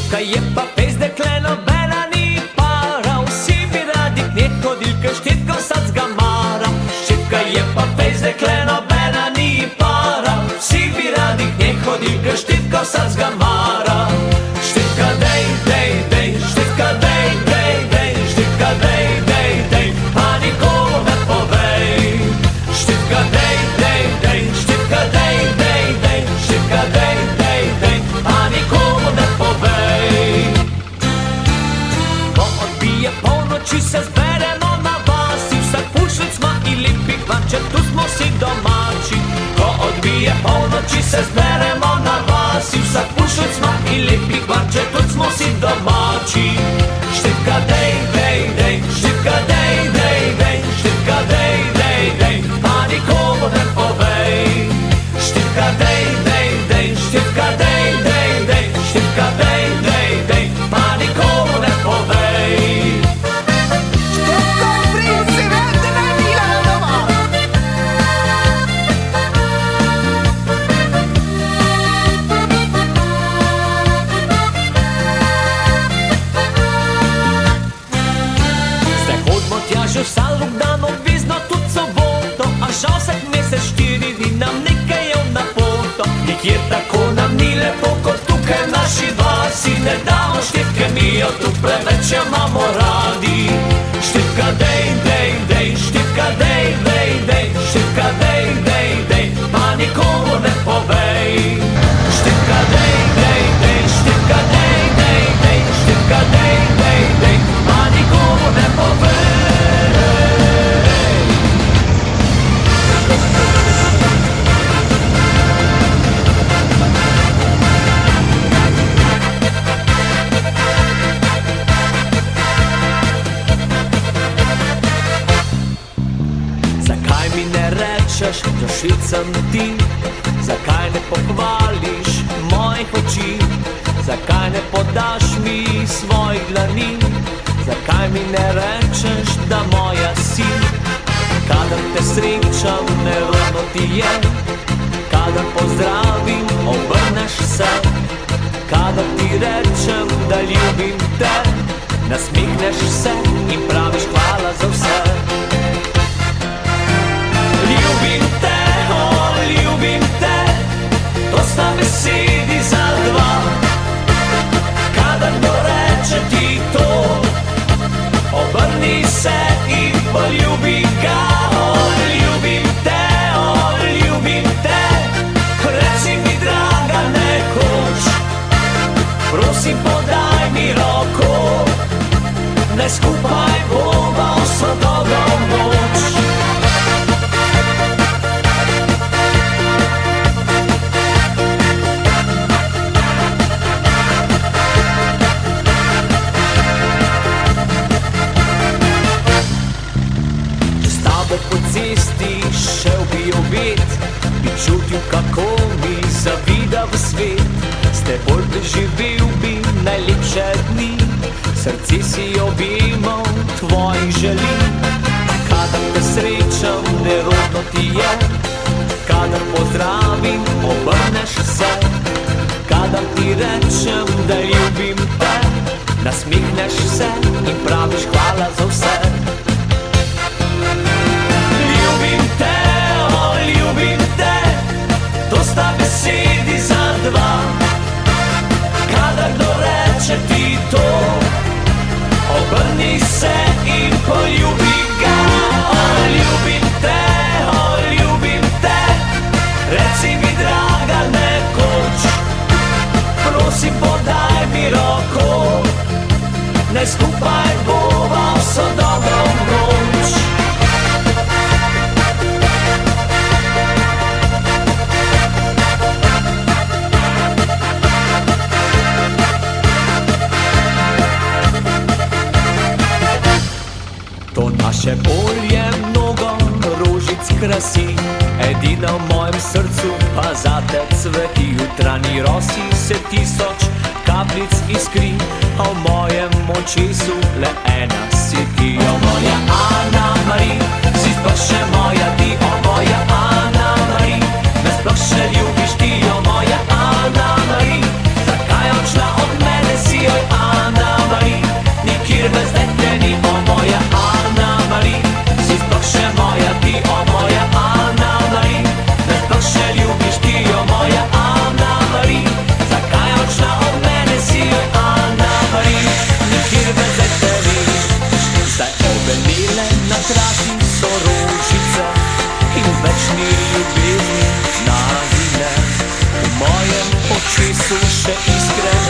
Šipka je pa pes dekle, nobena ni para, vsi bi radi k njej hodili, ker štitko vsac ga mara. Šipka je pa pes dekle, nobena ni para, vsi bi radi k njej hodili, ker štitko vsac ga mara. Štitka dej, dej, dej, štitka dej, dej, dej, štitka dej, dej, dej, pa nikomu ne povej. Štitka dej, dej, dej, štitka dej, dej, dej, štitka dej, dej, dej, pa nikomu ne povej. Ko odbije polnoči, se zberemo na vasi, vsak pušec ima in lepi kvarček, tu smo si domači. Ko odbije polnoči, se zberemo na vasi, vsak pušec ima in lepi kvarček, tu smo si domači. Štitka dej, dej, dej, štitka dej, dej, dej, štitka dej, dej, dej, pa nikomu ne povej. Štitka dej, dej, dej, štitka dej, dej, dej, štitka dej, dej, dej, pa nikomu ne povej. Štitko, princi, vedete na Milanova. Zdaj hodimo tja že vsak dan, obvezno tudi soboto, a žal vsak mesec 4 dni nam nekaj je na poto. Nikjer tako nam ni lepo kot tukaj v naši vasi, ne damo štitke, mi jo tu preveč imamo radi. Štitka dej, dej, dej, štitka dej, dej, dej, štitka dej, dej, dej, pa nikomu ne povej. Štitka dej, dej, dej, štitka dej, dej, dej, štitka dej, dej, dej, pa nikomu ne povej. Zakaj mi ne rečeš, da švicam ti? Zakaj ne pohvališ mojih oči? Zakaj ne podaš mi svojih dlani? Zakaj mi ne rečeš, da moja si? Kadar te srečam, nerodno ti je, kadar pozdravim, obrneš se. Kadar ti rečem, da ljubim te, nasmihneš se in praviš hvala za vse. Ljubim te, o, ljubim te, to sta besedi za dva. Kadar kdo reče ti to, obrni se in poljubi ga. O, ljubim te, o, ljubim te, reci mi draga nekoč, prosim podaj mi roko, naj skupaj bova vso dobro noč. Po cesti šel bi obet, bi čutil, kako mi zavida v svet. S teboj preživel bi najlepše dni, srce si objemal tvojih želji. Kadar te srečam, nerodno ti je, kadar pozdravim, obrneš se. Kadar ti rečem, da ljubim te, nasmihneš se in praviš hvala za vse. Ljubim te, o, ljubim te, to sta besedi za dva. Kadar kdo reče ti to, obrni se in poljubi ga. O, ljubim te, o, ljubim te, reci mi draga nekoč, prosim podaj mi roko, naj skupaj bova vso dobro noč. To naše polje mnogo rožic krasi, edina v mojem srcu pa zate cveti. Jutranji rosi se 1000 kapljic iskri, a v mojem očesu le ena si ti. O moja Ana Mari, si pa še moja ti. O moja Ana Mari, me sploh še ljubiš ti. O moja Ana Mari, zakaj odšla od mene si?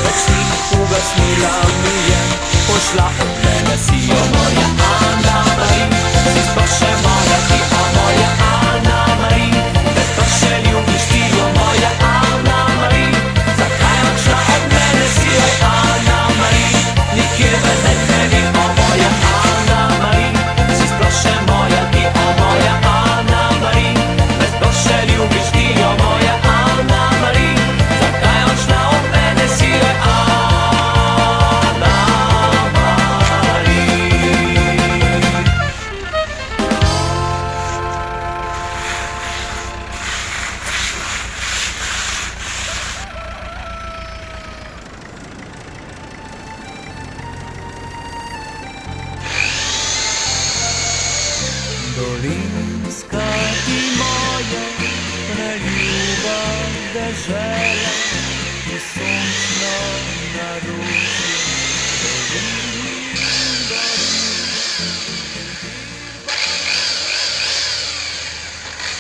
Rečni ugasnila mi je, pošla od mene si jo moja Ana Marin. Si sploh še moja ti, o moja Ana Marin. Me sploh še ljubiš ti, o moja Ana Marin. Zakaj odšla od mene si jo Ana Marin. Nikjer me ne tebi, o moja Ana Marin. Si sploh še moja ti, o moja Ana Marin. Me sploh še ljubiš ti, o moja Ana Marin. Zakaj odšla od mene si jo Ana Marin. Dolinska ti moja preljuba dežela je sončna na ruž.